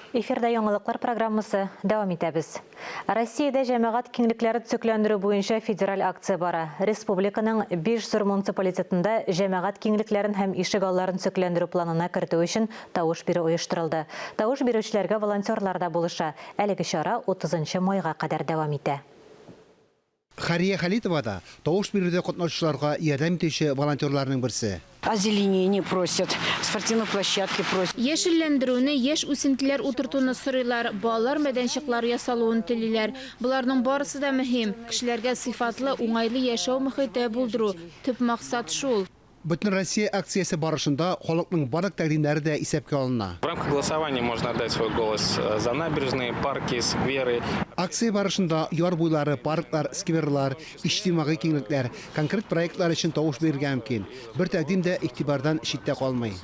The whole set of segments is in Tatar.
Эфирда яңалыклар программасы дәвам итәбез. Россиядә җәмәгать киңлекләре төзекләндерү буенча федераль акция бара. Республиканың 5 зур муниципалитетында җәмәгать киңлекләрен һәм ишек алларын төзекләндерү планына кертү өчен тавыш бирү оештырылды. Тавыш бирүчеләргә волонтерлар да булыша. Әлеге чара 30 майга кадәр дәвам итә. Хария Халитова да тавыш бирүдә катнашучыларга ярдәм итүче волонтерларның берсе. Озеленение просят, спортивные площадки просят. Яшелләндерүне, яшь үсентеләр утыртуны сорыйлар, балалар мәйданчыклар ясалуын телиләр. Буларның барысы да мөһим. Кешеләргә сыйфатлы, уңайлы яшәү мөхите булдыру. Төп максат шул. Бүтән Россия акциясе барышында халыкның барлык тәкъдимнәре дә исәпкә алына. В рамках голосования можно отдать свой голос за набережные, парки, скверы. Акция барышында яр буйлары, парклар, скверлар, иҗтимагый киңлекләр, конкрет проектлар өчен тавыш бирергә мөмкин. Бер тәкъдим дә игътибардан читтә калмый.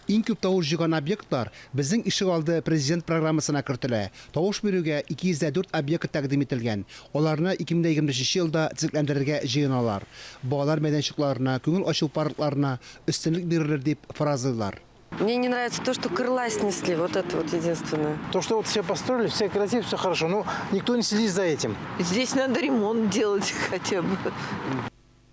Иң күп тавыш җыйган объектлар безнең ишек алды президент программасына кертелә. Тавыш бирүгә 204 объект тәкъдим ителгән. Аларны 2023 елда төзекләндерергә җыеналар. Балалар мәйданчыкларына, күңел ачу паркларына өстенлек бирелер дип фаразлыйлар. Мне не нравится то, что крыла снесли, вот это вот единственное. То, что вот все построили, все красиво, все хорошо, но никто не следит за этим. Здесь надо ремонт делать хотя бы.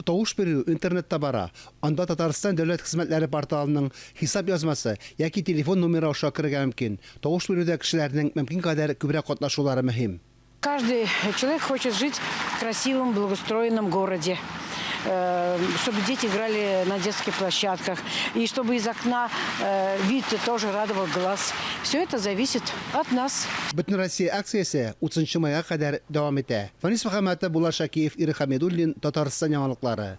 Тавыш бирү интернетта бара. Анда Татарстан дәүләт хезмәтләре порталының хисап язмасы яки телефон номеры аша кергә мөмкин. Тавыш бирүдә кешеләрнең мөмкин кадәр күбрәк катнашулары мөһим. Каждый человек хочет жить в красивом, благоустроенном городе, чтобы дети играли на детских площадках, и чтобы из окна вид тоже радовал глаз. Все это зависит от нас. Бүтән Россия акциясе 30 майга кадәр дәвам итә. Фанис Мөхәммәтов, Булат Шакиев, Ира Хамидуллин, Татарстан яңалыклары.